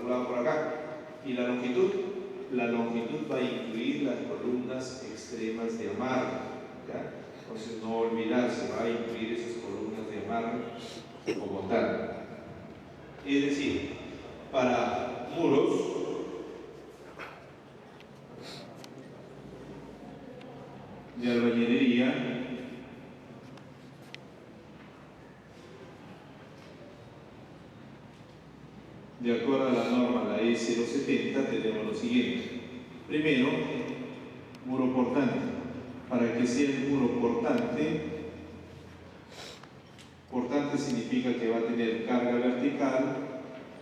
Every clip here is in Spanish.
calculado por acá. ¿Y la longitud? La longitud va a incluir las columnas extremas de amarre, ¿ya? Entonces no olvidarse, va a incluir esas columnas de amarre como tal. Es decir, para muros de albañilería de acuerdo a la norma, la E070, tenemos lo siguiente. Primero, muro portante. Para que sea el muro portante, portante significa que va a tener carga vertical,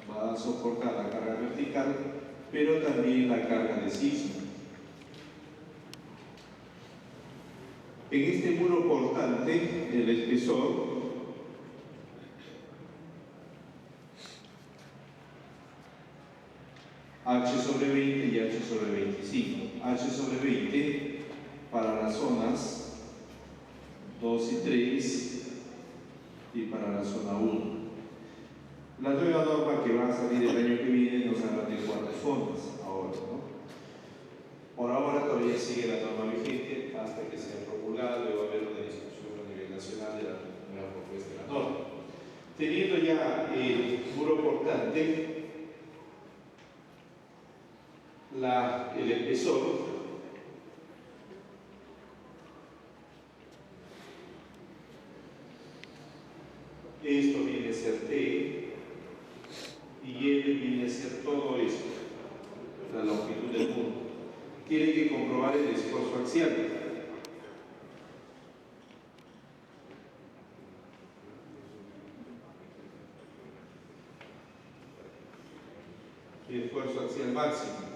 va a soportar la carga vertical, pero también la carga de sismo. En este muro portante, el espesor H sobre 20 y H sobre 25. H sobre 20 para las zonas 2 y 3 y para la zona 1. La nueva norma que va a salir el año que viene nos habla de 4 zonas ahora, ¿no? Por ahora todavía sigue la norma vigente hasta que sea promulgada y va a haber una discusión a nivel nacional de la nueva propuesta de la norma. Teniendo ya el muro portante, el espesor esto viene a ser T y L viene a ser todo esto, la longitud del muro. Tiene que comprobar el esfuerzo axial. El esfuerzo axial máximo.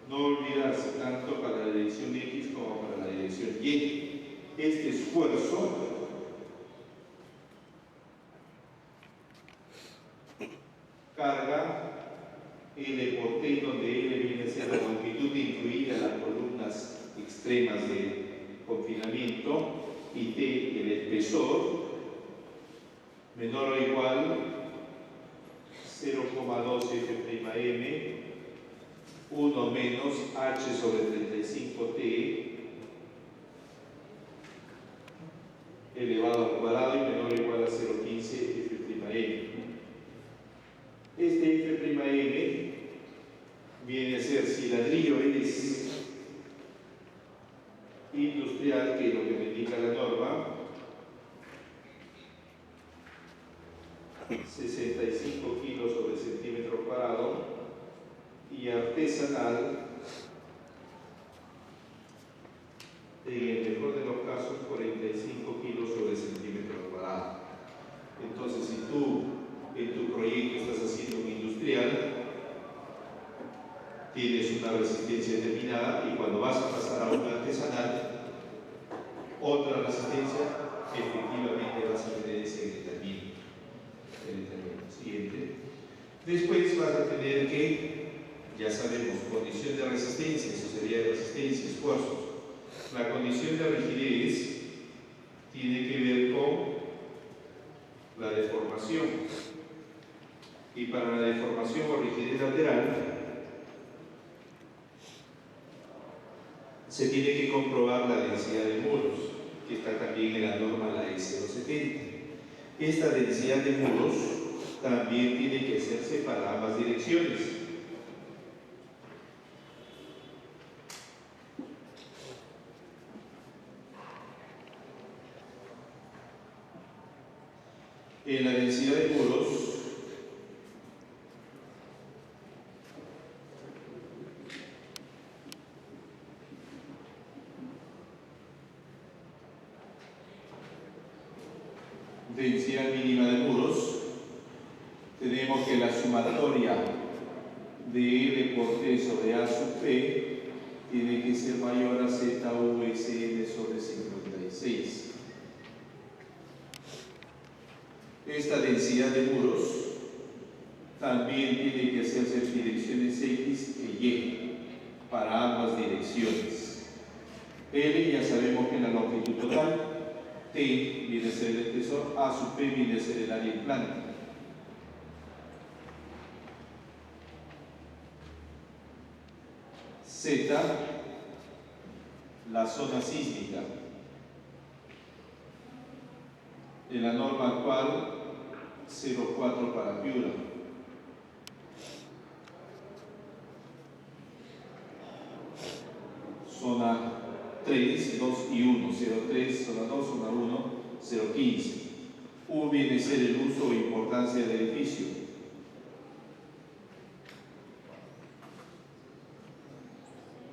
No olvidarse tanto para la dirección X como para la dirección Y. Este esfuerzo carga L por T, donde L viene a ser la longitud incluida en las columnas extremas de confinamiento, y T el espesor, menor o igual 0,2 F'M 1 menos H sobre 35T elevado al cuadrado y menor o igual a 0,15 F'M. Este F'M viene a ser, si el ladrillo es industrial, que es lo que me indica la norma, 65 kilos sobre centímetro cuadrado, y artesanal, en el mejor de los casos, 45 kilos sobre centímetro cuadrado. Entonces, si tú en tu proyecto estás haciendo un industrial, tienes una resistencia determinada, y cuando vas a pasar a un artesanal, otra resistencia, efectivamente vas a tener ese determinado. Siguiente. Después vas a tener que, ya sabemos, condición de resistencia, eso sería de resistencia, esfuerzos. La condición de rigidez tiene que ver con la deformación, y para la deformación o rigidez lateral se tiene que comprobar la densidad de muros, que está también en la norma, la E070. Esta densidad de muros también tiene que hacerse para ambas direcciones. En la densidad de muros densidad mínima de muros, tenemos que la sumatoria de L por T sobre A sub P tiene que ser mayor a ZVSN sobre 56. Esta densidad de muros también tiene que hacerse en direcciones X e Y para ambas direcciones. L ya sabemos que es la longitud total, T viene a ser el espesor, A sub P viene a ser el área en planta. Z, la zona sísmica. En la norma actual, 0,4 para Piura. Zona 3, 2 y 1, 0,3, zona 2, zona 1, 0,15. U viene a ser el uso o importancia del edificio.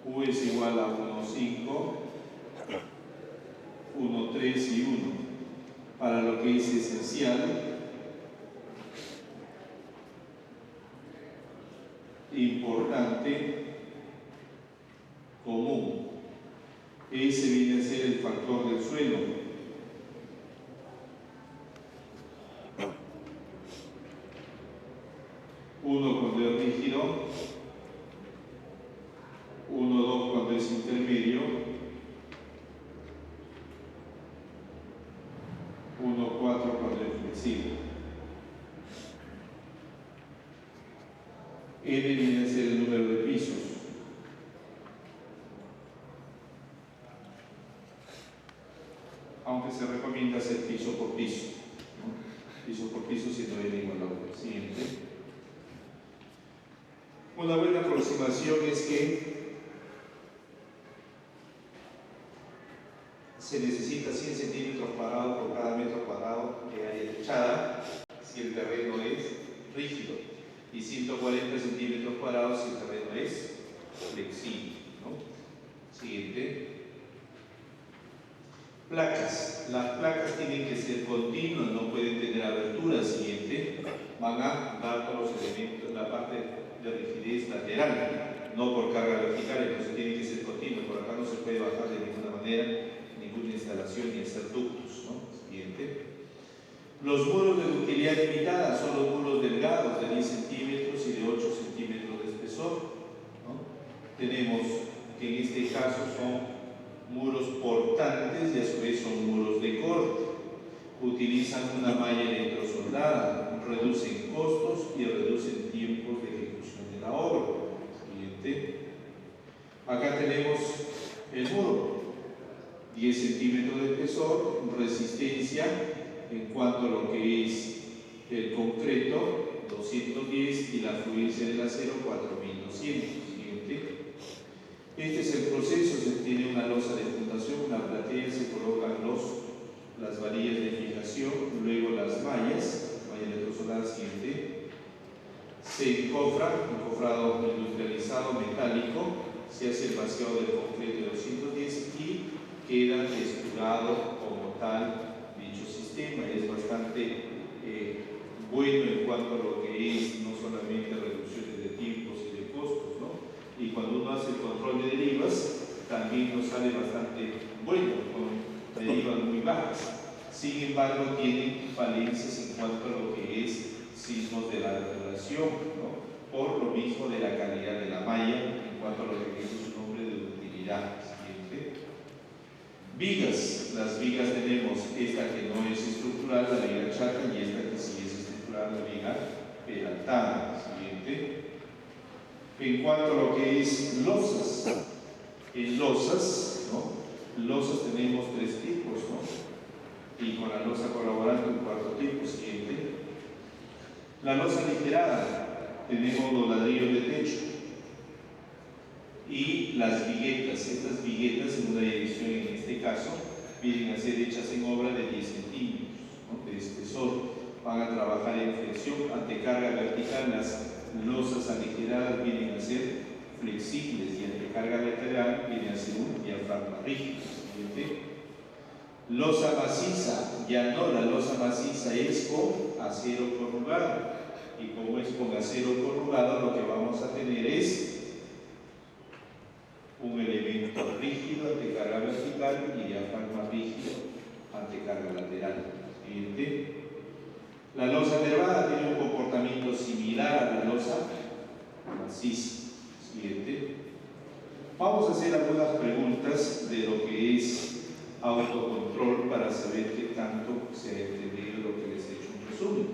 U es igual a 1,5, 1,3 y 1. Para lo que es esencial, importante, común. Ese viene a ser el factor del suelo. Uno cuando es rígido, 1,2 cuando es intermedio, 1,4 cuando es flexible. N viene a ser el número de pisos. Aunque se recomienda hacer piso por piso, ¿no? Piso por piso siendo N igual a 1. Siguiente. Una buena aproximación es que se necesita 100 centímetros cuadrados por cada metro cuadrado que haya techada si el terreno es rígido y 140 centímetros cuadrados si el terreno es flexible, ¿no? Siguiente. Placas. Las placas tienen que ser continuas, no pueden tener aberturas. Siguiente. Van a dar todos los elementos, la parte de rigidez lateral, no por carga vertical, entonces tiene que ser continuo. Por acá no se puede bajar de ninguna manera, ninguna instalación ni hacer ductos, ¿no? Siguiente. Los muros de ductilidad limitada son los muros delgados de 10 centímetros y de 8 centímetros de espesor, ¿no? Tenemos que en este caso son muros portantes y a su vez son muros de corte. Utilizan una malla electrosoldada, reducen costos y reducen tiempos de ejecución de la obra. Siguiente. Acá tenemos el muro, 10 centímetros de espesor, resistencia en cuanto a lo que es el concreto, 210 y la fluencia del acero, 4200. Siguiente. Este es el proceso, se tiene una losa de fundación, una platea, se colocan las varillas de fijación, luego las mallas, malla electrosoldada. Siguiente. Se encofra, encofrado industrializado metálico, se hace el vaciado del concreto de 210 y queda texturado como tal dicho sistema. Es bastante bueno en cuanto a lo que es no solamente reducciones de tiempos y de costos, ¿no? Y cuando uno hace el control de derivas, también nos sale bastante bueno, con derivas muy bajas. Sin embargo, tiene falencias en cuanto a lo que es sismos de la relación, ¿no? Por lo mismo de la calidad de la malla, en cuanto a lo que dice su nombre de utilidad. Siguiente. Vigas. Las vigas tenemos esta que no es estructural, la viga chata, y esta que sí es estructural, la viga peraltada. Siguiente. En cuanto a lo que es losas, en losas, ¿no? Losas tenemos 3 tipos, ¿no? Y con la losa colaborante un 4 tipo. Siguiente. La losa aligerada, tenemos los ladrillos de techo y las viguetas. Estas viguetas en una dirección, en este caso, vienen a ser hechas en obra de 10 centímetros, ¿no? De espesor. Van a trabajar en flexión ante carga vertical. Las losas aligeradas vienen a ser flexibles y ante carga lateral viene a ser un diafragma rígido. Siguiente. Losa maciza, ya no, la losa maciza es con acero corrugado, y como es con acero corrugado, lo que vamos a tener es un elemento rígido ante carga vertical y diafragma rígido ante carga lateral. Siguiente. La losa nervada tiene un comportamiento similar a la losa maciza. Siguiente. Vamos a hacer algunas preguntas de lo que es autocontrol para saber qué tanto se ha entendido lo que les he hecho un resumen.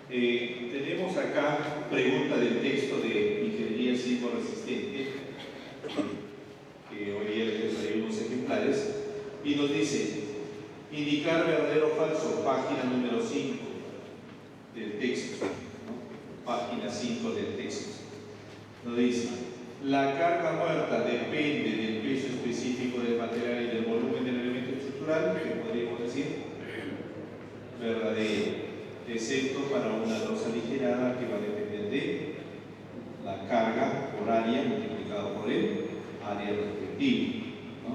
Tenemos acá pregunta del texto de Ingeniería sismo resistente, que hoy día les traído unos ejemplares, y nos dice, indicar verdadero o falso, página número 5 del texto, ¿no? Página 5 del texto. Nos dice, la carga muerta depende del peso específico del material y del volumen del elemento estructural, que podríamos decir verdadero, excepto para una losa aligerada que va a depender de la carga por área multiplicado por el área respectiva, ¿no?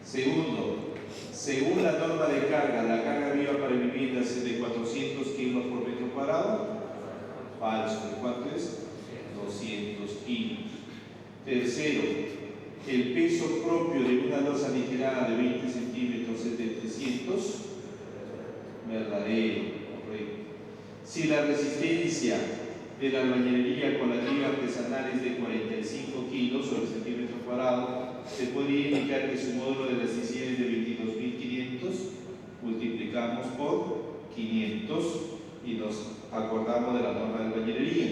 Segundo, según la norma de carga, la carga viva para viviendas es de 400 kilos por metro cuadrado. Falso. ¿De cuánto es? 200 kilos. Tercero, el peso propio de una losa aligerada de 20 centímetros es de 300. Verdadero. Correcto. Si la resistencia de la albañilería con la liga artesanal es de 45 kilos sobre centímetro cuadrado, se podría indicar que su módulo de elasticidad es de 22.500, multiplicamos por 500 y nos acordamos de la norma de albañilería.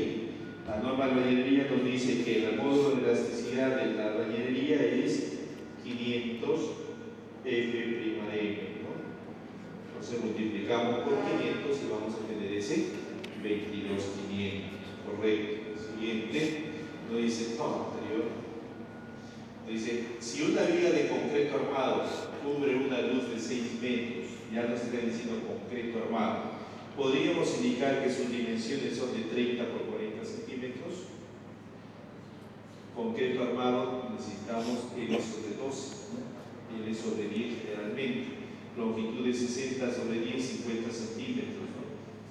La norma de albañilería nos dice que el módulo de elasticidad de la albañilería es 500 F', ¿no? Entonces multiplicamos por 500 y vamos a tener ese 22.500. Correcto. Siguiente, nos dice, no, anterior. Nos dice, si una viga de concreto armado cubre una luz de 6 metros, ya nos está diciendo concreto armado, podríamos indicar que sus dimensiones son de 30 por 40 centímetros. Concreto armado necesitamos L sobre 12, ¿no? L sobre 10 generalmente, longitud de 60 sobre 10, 50 centímetros, ¿no?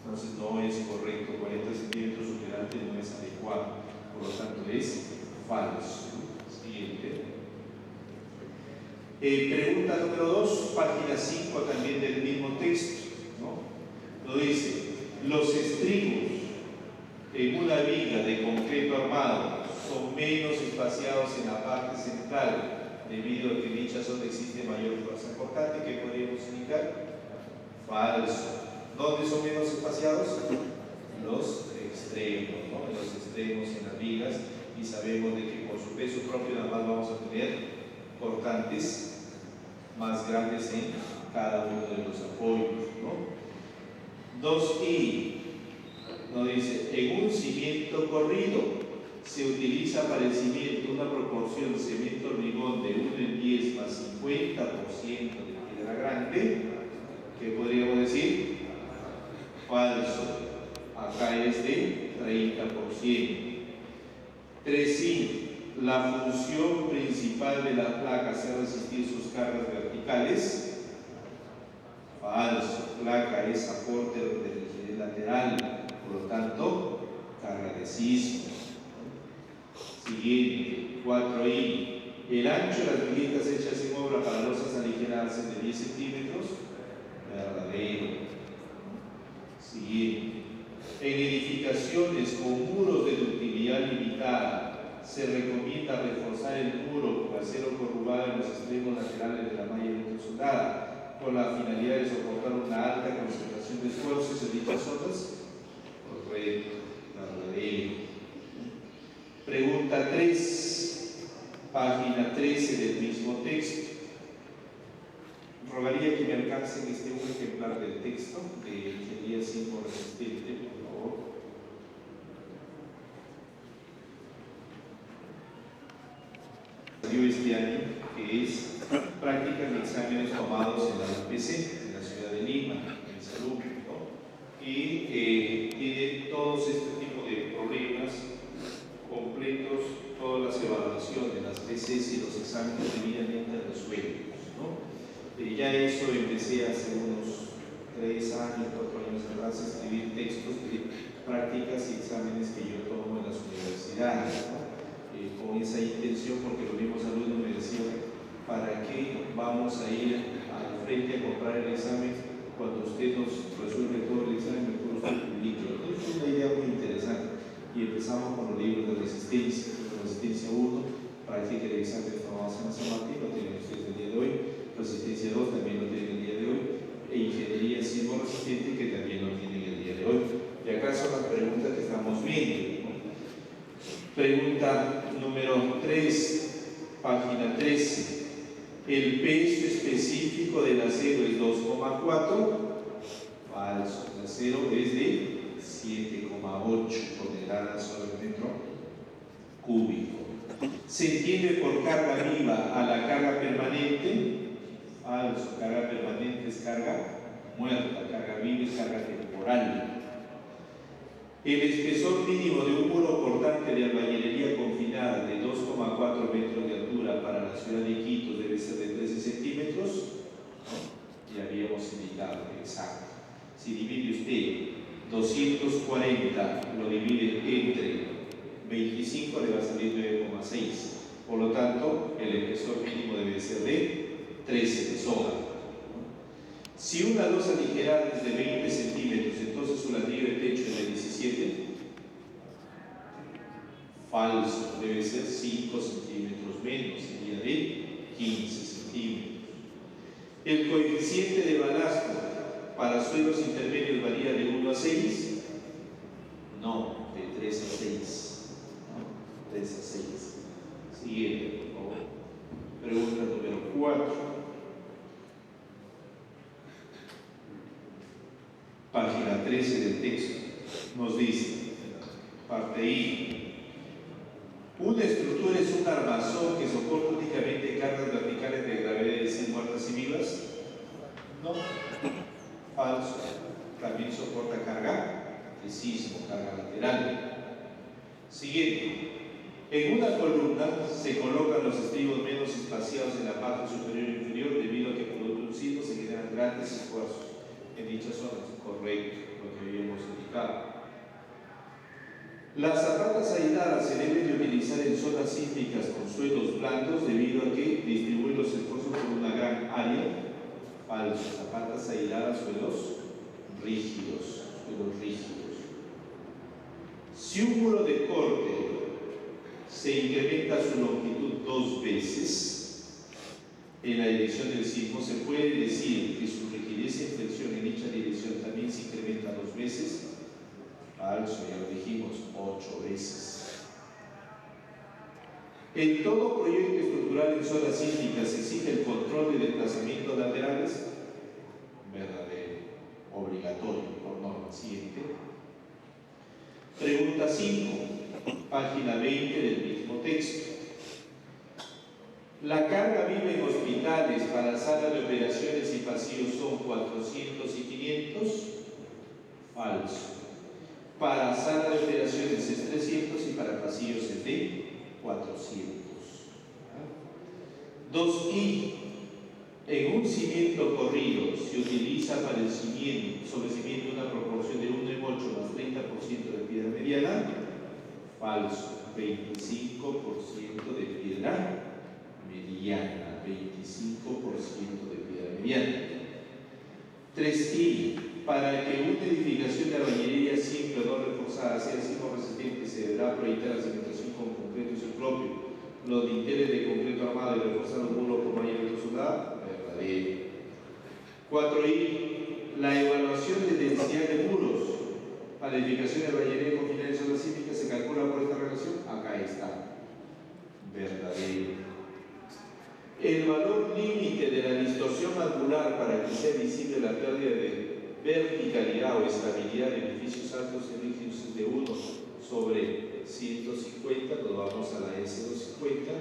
Entonces no es correcto, 40 centímetros superante no es adecuado, por lo tanto es falso. Siguiente. Pregunta número 2, página 5 también del mismo texto, ¿no? Lo dice, los estribos en una viga de concreto armado son menos espaciados en la parte central, debido a que en dicha zona existe mayor fuerza cortante. ¿Qué podríamos indicar? Falso. ¿Dónde son menos espaciados? Los extremos, ¿no? Los extremos en las vigas, y sabemos de que por su peso propio nada más vamos a tener cortantes más grandes en cada uno de los apoyos, ¿no? 2i nos dice, en un cimiento corrido se utiliza para el cimiento una proporción cemento hormigón de 1 en 10 más 50% de piedra grande. ¿Qué podríamos decir? Falso. Acá es de 30%. 3i, la función principal de la placa es resistir sus cargas verticales. Falso. Placa es aporte de rigidez lateral, por lo tanto, carga de sismo. Siguiente, 4i, el ancho de las viviendas hechas en obra para losas aligeradas es de 10 centímetros. Verdadero. Siguiente, en edificaciones con muros de ductilidad limitada se recomienda reforzar el muro con acero corrugado en los extremos laterales de la malla electrosoldada con la finalidad de soportar una alta concentración de esfuerzos en dichas zonas. Correcto. Verdadero. Pregunta 3, página 13 del mismo texto. Rogaría que me alcancen un ejemplar del texto de ingeniería sismo resistente, por favor. Salió este año, que es prácticas de exámenes tomados en la UPC, en la ciudad de Lima, en el salud, ¿no? Y tiene todos este tipo de problemas completos, todas las evaluaciones, las PCs y los exámenes debidamente resueltos, ¿no? Ya eso empecé hace unos 3 años, 4 años atrás a escribir textos de prácticas y exámenes que yo tomo en las universidades, ¿no? Con esa intención, porque los mismos alumnos me decían, ¿para qué vamos a ir al frente a comprar el examen cuando usted nos resuelve todo el examen, mejor usted publica? Entonces fue una idea muy interesante y empezamos con los libros de resistencia. Resistencia 1, práctica de exámenes tomados en la San Martín, lo tienen ustedes el día de hoy. Resistencia 2 también lo tienen el día de hoy, e ingeniería sismo resistente, que también lo tienen el día de hoy. Y acá son las preguntas que estamos viendo, ¿no? Pregunta número 3, página 13. ¿El peso específico del acero es 2,4? Falso. El acero es de 7,8 toneladas sobre metro cúbico. ¿Se entiende por carga viva a la carga permanente? Falso. Carga permanente es carga muerta, carga viva es carga temporal. El espesor mínimo de un muro portante de albañilería confinada de 2,4 metros de altura para la ciudad de Iquitos debe ser de 13 centímetros. ¿No? Ya habíamos indicado, exacto. Si divide usted 240, lo divide entre 25, le va a salir 9,6. Por lo tanto, el espesor mínimo debe ser de 13 de soga. Si una losa aligerada es de 20 centímetros, entonces su ladrillo de techo es de 17. Falso, debe ser 5 centímetros menos, sería de 15 centímetros. El coeficiente de balasto para suelos intermedios varía de 1 a 6. No, de 3 a 6. ¿No? 3 a 6. Siguiente, por favor. Pregunta número 4. Página 13 del texto. Nos dice, parte I. Una estructura es un armazón que soporta únicamente cargas verticales de gravedades muertas y vivas. No. Falso. También soporta carga de sismo, carga lateral. Siguiente. En una columna se colocan los estribos menos espaciados en la parte superior e inferior debido a que por un sismo se generan grandes esfuerzos en dichas zonas. Correcto, lo que habíamos indicado. Las zapatas aisladas se deben de utilizar en zonas sísmicas con suelos blandos debido a que distribuyen los esfuerzos por una gran área. Falso. Zapatas aisladas, suelos rígidos. Si un muro de corte se incrementa su longitud 2 veces en la dirección del sismo, se puede decir que su rigidez en flexión en dicha dirección también se incrementa 2 veces. Falso, ya lo dijimos, 8 veces. En todo proyecto estructural en zonas sísmicas se exige el control de desplazamientos laterales. Verdadero, obligatorio por norma. Siguiente. Pregunta 5, página 20 del mismo texto. La carga viva en hospitales para salas de operaciones y pasillos son 400 y 500. Falso. Para sala de operaciones es 300 y para pasillos es de 400. 2i. En un cimiento corrido se utiliza para el sobrecimiento una proporción de 1 en 8 más 30% de piedra mediana. Falso. 25% de piedra mediana. 25% de piedra mediana. 3i. Para que una edificación de albañilería simple o no reforzada sea sismo resistente, se deberá proyectar la cimentación con concreto propio, los dinteles de concreto armado y reforzar los muros por mayor soldado. Verdadero. 4i. La evaluación de densidad de muros para edificación de albañilería confinada en zonas sísmicas se calcula por esta relación. Acá está. Verdadero. El valor límite de la distorsión angular para que sea visible la pérdida de verticalidad o estabilidad de edificios altos y rígidos es de 1 sobre 150, nos vamos a la S250,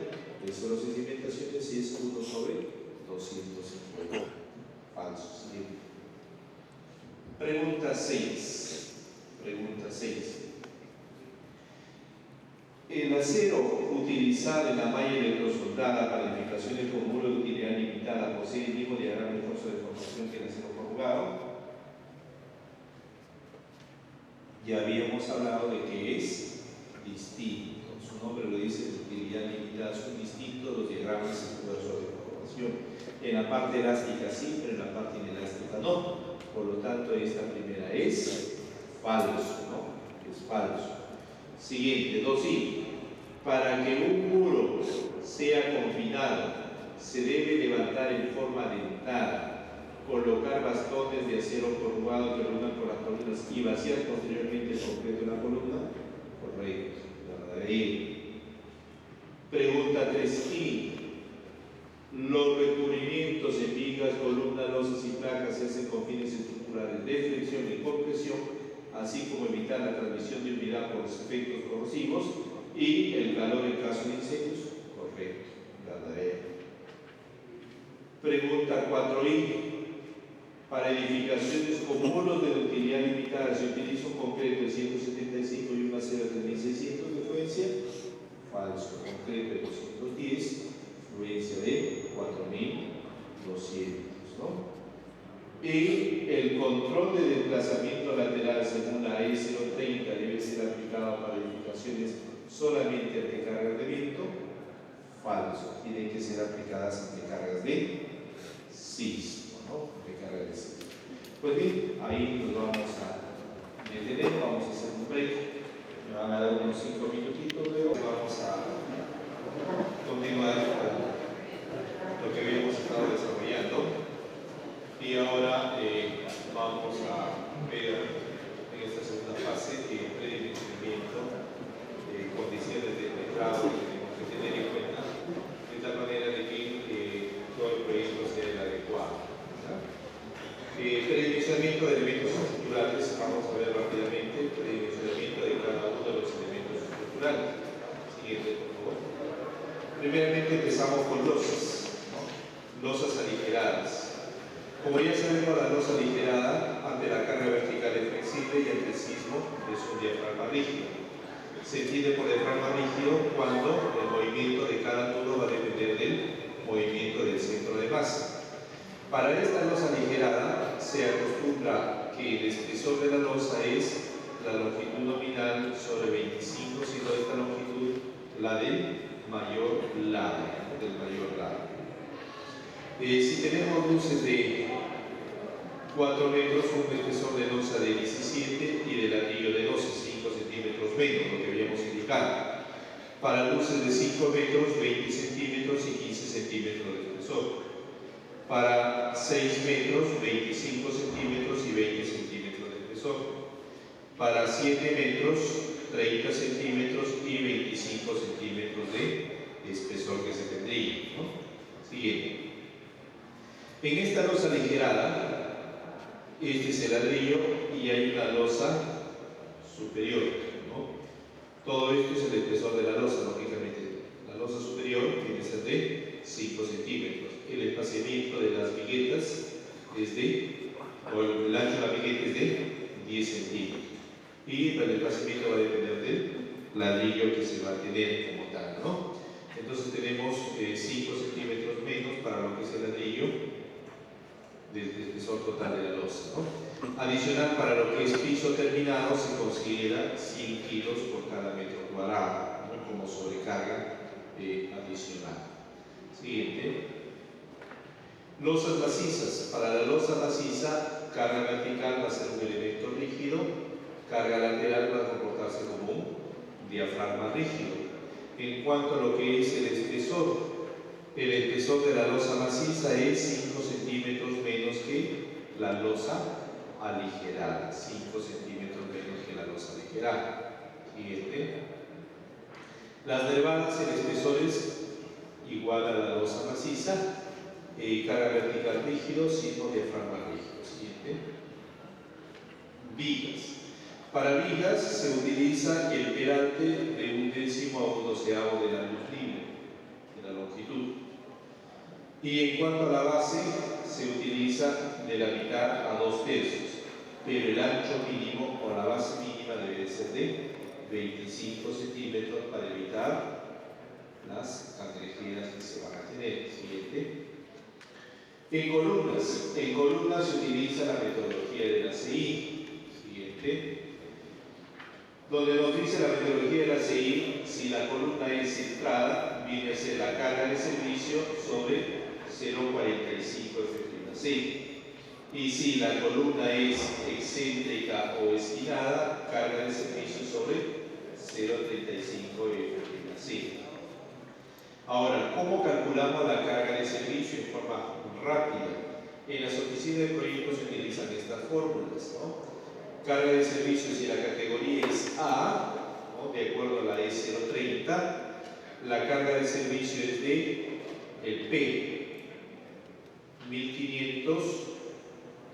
el suelo de cimentaciones y es 1 sobre 250. Falso. Siguiente. Pregunta 6. El acero utilizado en la malla electrosoldada para edificaciones con muro de utilidad limitada posee el mismo diagrama de fuerza de formación que el acero corrugado. Ya habíamos hablado de que es distinto. Su nombre lo dice, de utilidad limitada son distintos los diagramas de fuerza de formación. En la parte elástica sí, pero en la parte inelástica no. Por lo tanto, esta primera es falso, ¿no? Es falso. Siguiente, 2i. Para que un muro sea confinado, se debe levantar en forma dentada, colocar bastones de acero corrugado que reúnan con las columnas y vaciar posteriormente el concreto de la columna. Correcto, verdadero. losas y placas se hacen con fines estructurales de flexión y compresión, así como evitar la transmisión de humedad por los efectos corrosivos y el calor en caso de incendios. Correcto, verdadero. Pregunta 4i. Para edificaciones con muros de utilidad limitada se utiliza un concreto de 175 y una acera de 3600 de fluencia. Falso. Concreto de 210, fluencia de 4200, ¿no? Y el control de desplazamiento lateral según la E030 debe ser aplicado para edificaciones solamente ante cargas de viento. Falso. Tienen que ser aplicadas ante cargas de sismo, ¿no? De cargas de sismo. Pues bien, ahí nos vamos a detener, vamos a hacer un break. Me van a dar unos 5 minutitos, luego vamos a continuar con lo que habíamos estado desarrollando. Y ahora vamos a ver en esta segunda fase el predimensionamiento, condiciones de entrada que tenemos que tener en cuenta, de tal manera de que todo el proyecto sea el adecuado. Predimensionamiento de elementos estructurales, vamos a ver rápidamente, predimensionamiento de cada uno de los elementos estructurales. Siguiente, por favor. Primeramente empezamos con losas, ¿no? Losas aligeradas. Como ya sabemos, la losa aligerada ante la carga vertical es flexible y ante el sismo es un diafragma rígido. Se entiende por diafragma rígido cuando el movimiento de cada nudo va a depender del movimiento del centro de masa. Para esta losa aligerada se acostumbra que el espesor de la losa es la longitud nominal sobre 25, siendo esta longitud la del mayor lado, si tenemos luces de 4 metros, un espesor de losa de 17 y de ladrillo de 12, 5 centímetros menos, lo que habíamos indicado. Para luces de 5 metros, 20 centímetros y 15 centímetros de espesor. Para 6 metros, 25 centímetros y 20 centímetros de espesor. Para 7 metros, 30 centímetros y 25 centímetros de espesor que se tendría, ¿no? Siguiente. En esta losa aligerada, este es el ladrillo y hay una losa superior, ¿no? Todo esto es el espesor de la losa, lógicamente. La losa superior tiene que ser de 5 centímetros. El espaciamiento de las viguetas es o el ancho de la vigueta es de 10 centímetros. Y el espaciamiento va a depender del ladrillo que se va a tener como tal, ¿no? Entonces tenemos 5 centímetros menos para lo que es el ladrillo del espesor total de la losa, ¿no? Adicional, para lo que es piso terminado se considera 100 kilos por cada metro cuadrado, ¿no? Como sobrecarga adicional. Siguiente. Losas macizas. Para la losa maciza, carga vertical va a ser un elemento rígido, carga lateral va a comportarse como un diafragma rígido. En cuanto a lo que es el espesor de la losa maciza es 5 centímetros menos que la losa aligerada. 5 centímetros menos que la losa aligerada. Siguiente. Las nervadas, el espesor es igual a la losa maciza, carga vertical rígido, sismo diafragma rígido. Siguiente. Vigas. Para vigas se utiliza el perante de 1/10 a 1/12 de la luz libre, de la longitud. Y en cuanto a la base, se utiliza de la mitad a 2/3, pero el ancho mínimo o la base mínima debe ser de 25 centímetros para evitar las cangrejeras que se van a tener. Siguiente. En columnas se utiliza la metodología de la CI. Siguiente. Donde nos dice la metodología de la CI, si la columna es centrada, viene a ser la carga de servicio sobre 0,45 efectiva C. Y si la columna es excéntrica o esquinada, carga de servicio sobre 0,35 efectiva C. Ahora, ¿cómo calculamos la carga de servicio en forma rápida? En las oficinas de proyectos se utilizan estas fórmulas, ¿no? Carga de servicio, si la categoría es A, ¿no? De acuerdo a la E030, la carga de servicio es de el P 1500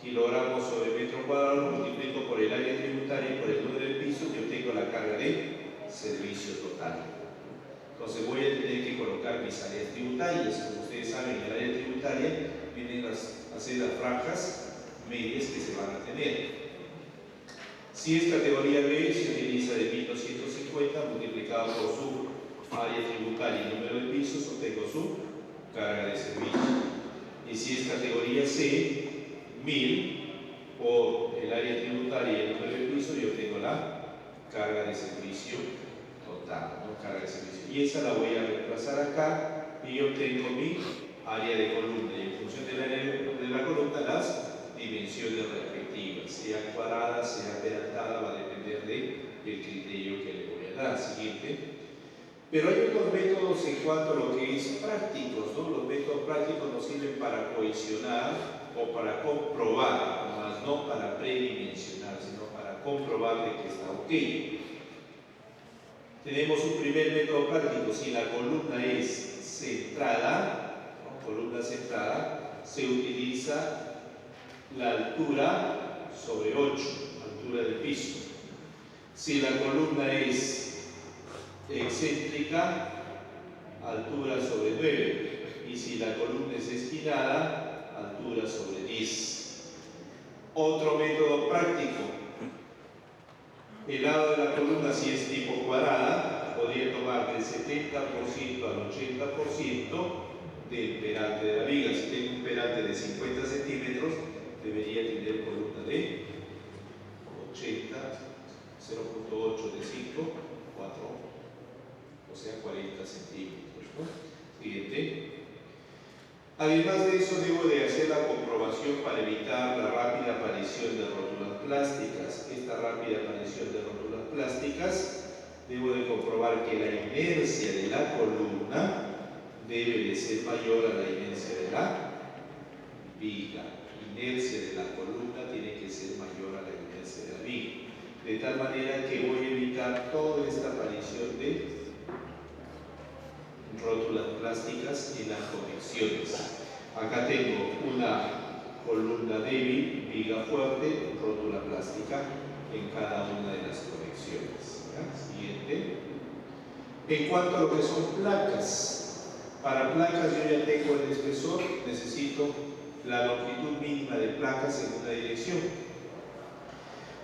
kilogramos sobre metro cuadrado, multiplico por el área tributaria y por el número de pisos, yo tengo la carga de servicio total. Entonces voy a tener que colocar mis áreas tributarias. Como ustedes saben, en el área tributaria vienen a hacer las franjas medias que se van a tener. Si es categoría B, se utiliza de 1250 multiplicado por su área tributaria y número de pisos, obtengo su carga de servicio. Y si es categoría C, 1000 por el área tributaria y el número de pisos, yo obtengo la carga de servicio total, ¿no? Carga de servicio. Y esa la voy a reemplazar acá y obtengo mi área de columna. Y en función del área de la columna, las dimensiones respectivas, sea cuadrada, sea peraltada, va a depender del criterio que le voy a dar. Siguiente. Pero hay otros métodos en cuanto a lo que es prácticos, ¿no? Los métodos prácticos nos sirven para cohesionar o para comprobar, más no para predimensionar, sino para comprobar de que está ok. Tenemos un primer método práctico. Si la columna es centrada, ¿no? Columna centrada, se utiliza la altura sobre 8, altura del piso. Si la columna es excéntrica, altura sobre 9. Y si la columna es esquinada, altura sobre 10. Otro método práctico. El lado de la columna, si es tipo cuadrada, podría tomar del 70% al 80% del peralte de la viga. Si tengo un peralte de 50 centímetros, debería tener columna de 80, 0.8 de 5, 4, o sea 40 centímetros, ¿no? Siguiente. Además de eso, debo de hacer la comprobación para evitar la rápida aparición de rótulas plásticas. Esta rápida aparición de rótulas plásticas, debo de comprobar que la inercia de la columna debe de ser mayor a la inercia de la viga. Inercia de la columna tiene que ser mayor a la inercia de la viga. De tal manera que voy a evitar toda esta aparición de rótulas plásticas en las conexiones. Acá tengo una columna débil, viga fuerte, rótula plástica en cada una de las conexiones. ¿Ya? Siguiente. En cuanto a lo que son placas, para placas yo ya tengo el espesor, necesito la longitud mínima de placas en una dirección,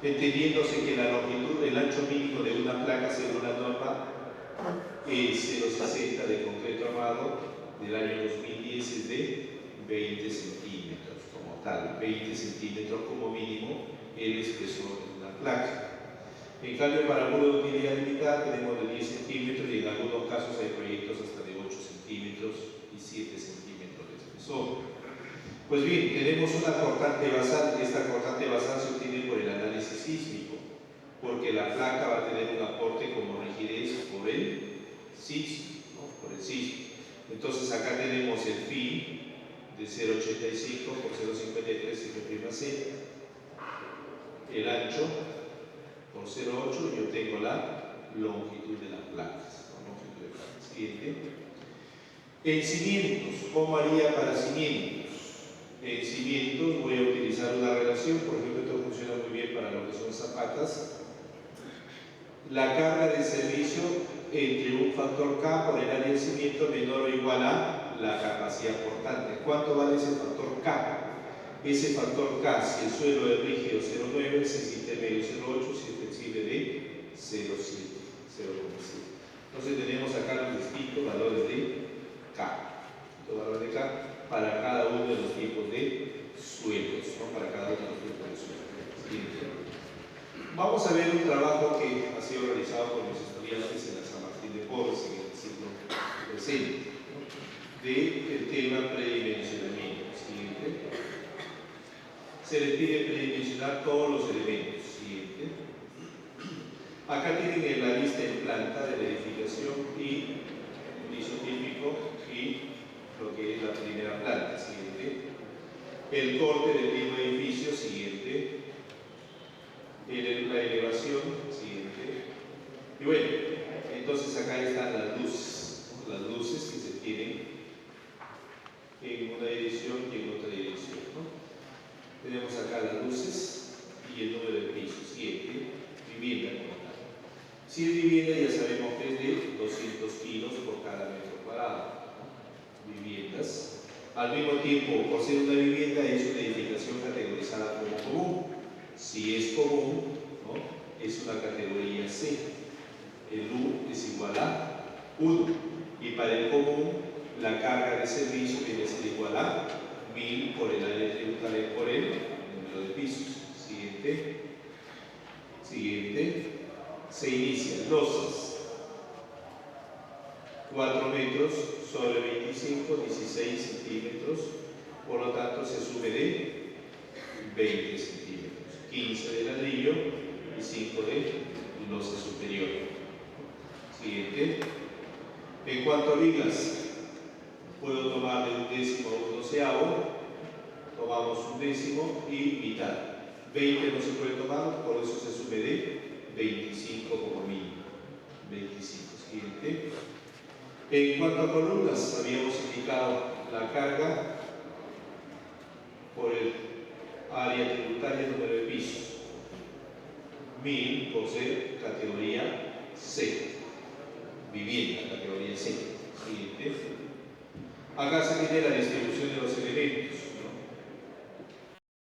entendiéndose que la longitud, el ancho mínimo de una placa según la norma 060 de concreto armado del año 2010 es de 20 centímetros como tal, 20 centímetros como mínimo el espesor de una placa. En cambio, para muro de utilidad limitada tenemos de 10 centímetros y en algunos casos hay proyectos hasta de 8 centímetros y 7 centímetros de espesor. Pues bien, tenemos una cortante basal. Esta cortante basal se obtiene por el análisis sísmico, porque la placa va a tener un aporte como rigidez por el sismo, ¿no? Por el sismo. Entonces acá tenemos el phi de 0,85 por 0,53 F', el ancho por 0,8 y yo tengo la longitud de las placas. Longitud de placas. Siguiente. En cimientos, ¿cómo haría para cimientos? En cimientos voy a utilizar una relación, por ejemplo, esto funciona muy bien para lo que son zapatas. La carga de servicio entre un factor K por el área del cimiento menor o igual a la capacidad portante. ¿Cuánto vale ese factor K? Ese factor K, si el suelo es rígido 0,9, si es intermedio 0,8, si es flexible de 0,7. Entonces tenemos acá los distintos valores de K. Los valores de K para cada uno de los tipos de suelos, ¿no? Para cada uno de los tipos de suelos. Vamos a ver un trabajo que ha sido realizado por mis estudiantes en la San Martín de Porres en el siglo presente, ¿no? Del tema predimensionamiento. Siguiente. Se les pide predimensionar todos los elementos. Siguiente. Acá tienen en la lista en planta de la edificación y un isotípico y lo que es la primera planta. Siguiente. El corte del mismo edificio. Siguiente. La elevación. Siguiente. Y bueno, entonces acá están las luces que se tienen en una dirección y en otra dirección. Tenemos acá las luces y el número de pisos. Siguiente, vivienda como tal. Si es vivienda, ya sabemos que es de 200 kilos por cada metro cuadrado. Viviendas. Al mismo tiempo, por ser una vivienda, es una edificación categorizada como común. Si es común, ¿no?, es una categoría C. El U es igual a 1. Y para el común, la carga de servicio viene a ser igual a 1000 por el área tributaria por el número de pisos. Siguiente. Siguiente. Se inicia losas 4 metros sobre 25, 16 centímetros, por lo tanto se sube de 20 centímetros, 15 de ladrillo y 5 de losa superior. Siguiente. En cuanto a vigas, puedo tomar de 1/10 a 1/12, tomamos 1/10 y mitad. 20 no se puede tomar, por eso se sube de 25 como mínimo. 25. Siguiente. En cuanto a columnas, habíamos indicado la carga por el área tributaria número de pisos. 1000 por ser categoría C. Vivienda, categoría C. Siguiente. Acá se tiene la distribución